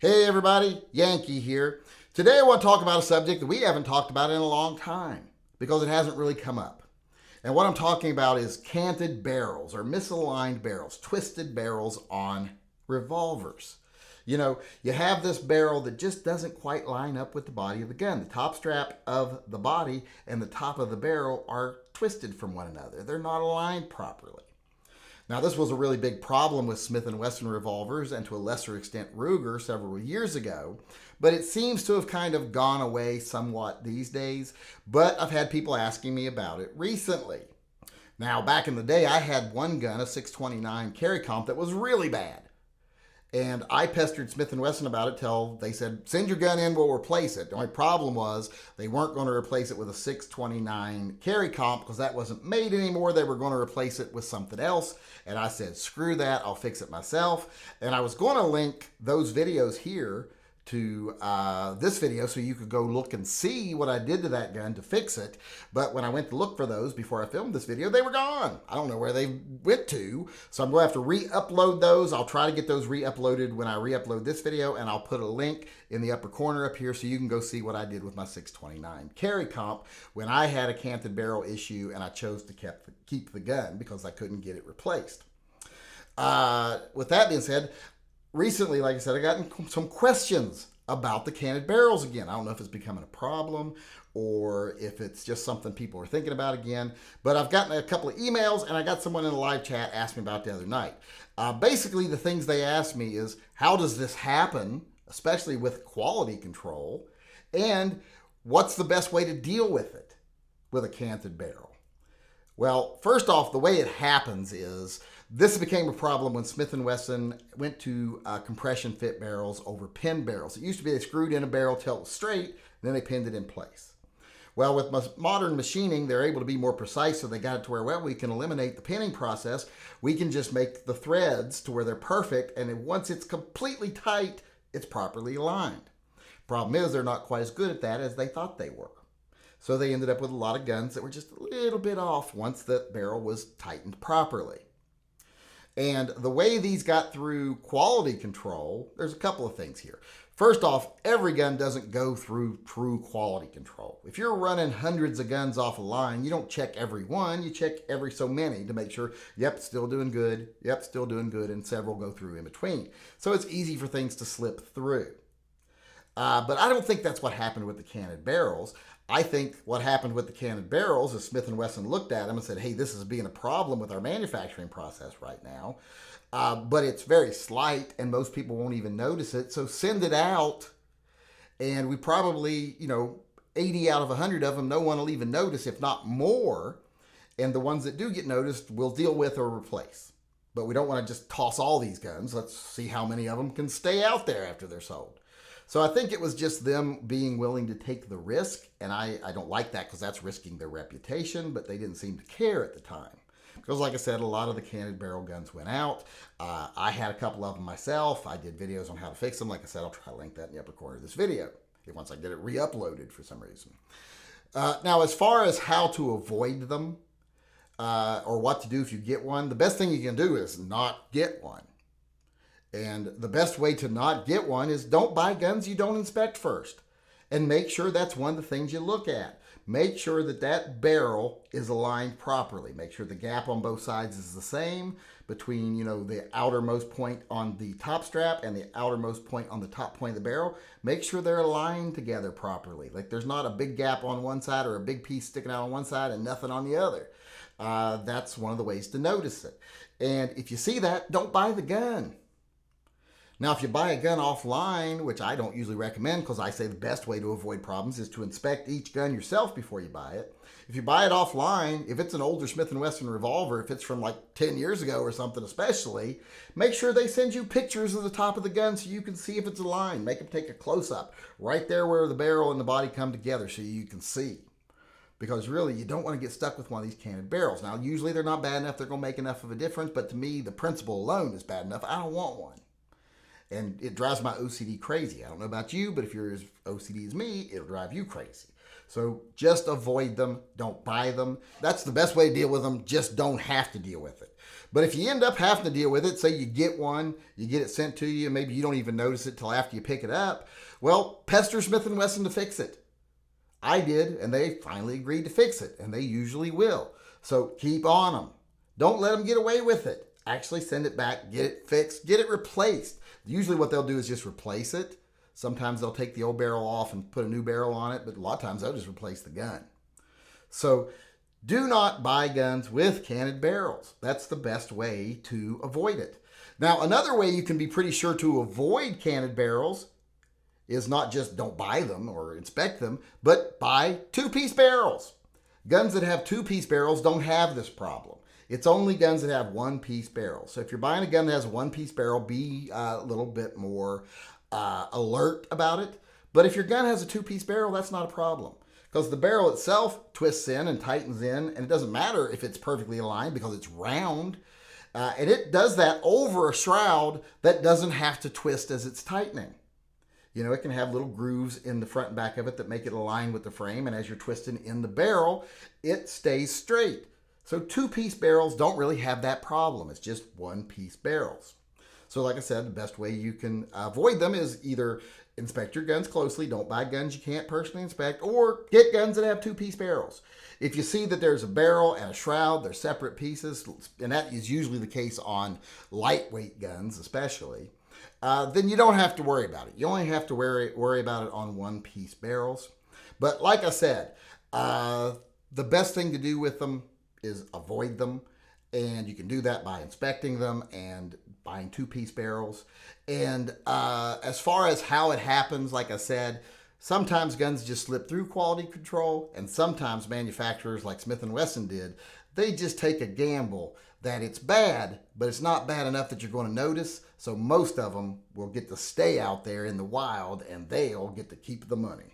Hey everybody, Yankee here. Today I want to talk about a subject that we haven't talked about in a long time because it hasn't really come up. And what I'm talking about is canted barrels or misaligned barrels, twisted barrels on revolvers. You know, you have this barrel that just doesn't quite line up with the body of the gun. The top strap of the body and the top of the barrel are twisted from one another. They're not aligned properly. Now, this was a really big problem with Smith & Wesson revolvers and to a lesser extent Ruger several years ago, but it seems to have kind of gone away somewhat these days, but I've had people asking me about it recently. Now, back in the day, I had one gun, a 629 carry comp, that was really bad. And I pestered Smith & Wesson about it till they said, send your gun in, we'll replace it. The only problem was they weren't going to replace it with a 629 carry comp because that wasn't made anymore. They were going to replace it with something else. And I said, screw that, I'll fix it myself. And I was going to link those videos here to this video so you could go look and see what I did to that gun to fix it. But when I went to look for those before I filmed this video, they were gone. I don't know where they went to. So I'm going to have to re-upload those. I'll try to get those re-uploaded when I re-upload this video, and I'll put a link in the upper corner up here so you can go see what I did with my 629 carry comp when I had a canted barrel issue and I chose to keep the gun because I couldn't get it replaced. With that being said, recently, like I said, I got some questions about the canted barrels again. I don't know if it's becoming a problem or if it's just something people are thinking about again, but I've gotten a couple of emails and I got someone in the live chat ask me about it the other night. Basically, the things they asked me is, how does this happen, especially with quality control, and what's the best way to deal with it with a canted barrel? Well, first off, the way it happens is this became a problem when Smith & Wesson went to compression fit barrels over pin barrels. It used to be they screwed in a barrel till it was straight, and then they pinned it in place. Well, with modern machining, they're able to be more precise, so they got it to where, well, we can eliminate the pinning process. We can just make the threads to where they're perfect, and then once it's completely tight, it's properly aligned. Problem is, they're not quite as good at that as they thought they were. So they ended up with a lot of guns that were just a little bit off once the barrel was tightened properly. And the way these got through quality control, there's a couple of things here. First off, every gun doesn't go through true quality control. If you're running hundreds of guns off a line, you don't check every one, you check every so many to make sure, yep, still doing good, yep, still doing good, and several go through in between. So it's easy for things to slip through. But I don't think that's what happened with the canted barrels. I think what happened with the canted barrels is Smith & Wesson looked at them and said, hey, this is being a problem with our manufacturing process right now. But it's very slight and most people won't even notice it. So send it out and we probably, 80 out of 100 of them, no one will even notice, if not more. And the ones that do get noticed, we'll deal with or replace. But we don't want to just toss all these guns. Let's see how many of them can stay out there after they're sold. So I think it was just them being willing to take the risk, and I don't like that because that's risking their reputation, but they didn't seem to care at the time. Because like I said, a lot of the canted barrel guns went out. I had a couple of them myself. I did videos on how to fix them. Like I said, I'll try to link that in the upper corner of this video once I get it re-uploaded for some reason. Now, as far as how to avoid them or what to do if you get one, the best thing you can do is not get one. And the best way to not get one is don't buy guns you don't inspect first. And make sure that's one of the things you look at. Make sure that that barrel is aligned properly. Make sure the gap on both sides is the same between, the outermost point on the top strap and the outermost point on the top point of the barrel. Make sure they're aligned together properly. Like there's not a big gap on one side or a big piece sticking out on one side and nothing on the other. That's one of the ways to notice it. And if you see that, don't buy the gun. Now, if you buy a gun offline, which I don't usually recommend because I say the best way to avoid problems is to inspect each gun yourself before you buy it. If you buy it offline, if it's an older Smith & Wesson revolver, if it's from like 10 years ago or something especially, make sure they send you pictures of the top of the gun so you can see if it's aligned. Make them take a close-up right there where the barrel and the body come together so you can see. Because really, you don't want to get stuck with one of these canted barrels. Now, usually they're not bad enough. They're going to make enough of a difference. But to me, the principle alone is bad enough. I don't want one. And it drives my OCD crazy. I don't know about you, but if you're as OCD as me, it'll drive you crazy. So just avoid them. Don't buy them. That's the best way to deal with them. Just don't have to deal with it. But if you end up having to deal with it, say you get one, you get it sent to you, and maybe you don't even notice it till after you pick it up, well, pester Smith & Wesson to fix it. I did, and they finally agreed to fix it, and they usually will. So keep on them. Don't let them get away with it. Actually send it back, get it fixed, get it replaced. Usually what they'll do is just replace it. Sometimes they'll take the old barrel off and put a new barrel on it, but a lot of times they'll just replace the gun. So do not buy guns with canted barrels. That's the best way to avoid it. Now, another way you can be pretty sure to avoid canted barrels is not just don't buy them or inspect them, but buy two-piece barrels. Guns that have two-piece barrels don't have this problem. It's only guns that have one-piece barrels. So if you're buying a gun that has a one-piece barrel, be a little bit more alert about it. But if your gun has a two-piece barrel, that's not a problem, because the barrel itself twists in and tightens in, and it doesn't matter if it's perfectly aligned because it's round. And it does that over a shroud that doesn't have to twist as it's tightening. You know, it can have little grooves in the front and back of it that make it align with the frame, and as you're twisting in the barrel, it stays straight. So two-piece barrels don't really have that problem. It's just one-piece barrels. So like I said, the best way you can avoid them is either inspect your guns closely, don't buy guns you can't personally inspect, or get guns that have two-piece barrels. If you see that there's a barrel and a shroud, they're separate pieces, and that is usually the case on lightweight guns especially, then you don't have to worry about it. You only have to worry about it on one-piece barrels. But like I said, the best thing to do with them is avoid them, and you can do that by inspecting them and buying two-piece barrels. And as far as how it happens, like I said, sometimes guns just slip through quality control, and sometimes manufacturers like Smith & Wesson did, they just take a gamble that it's bad, but it's not bad enough that you're going to notice, so most of them will get to stay out there in the wild, and they'll get to keep the money.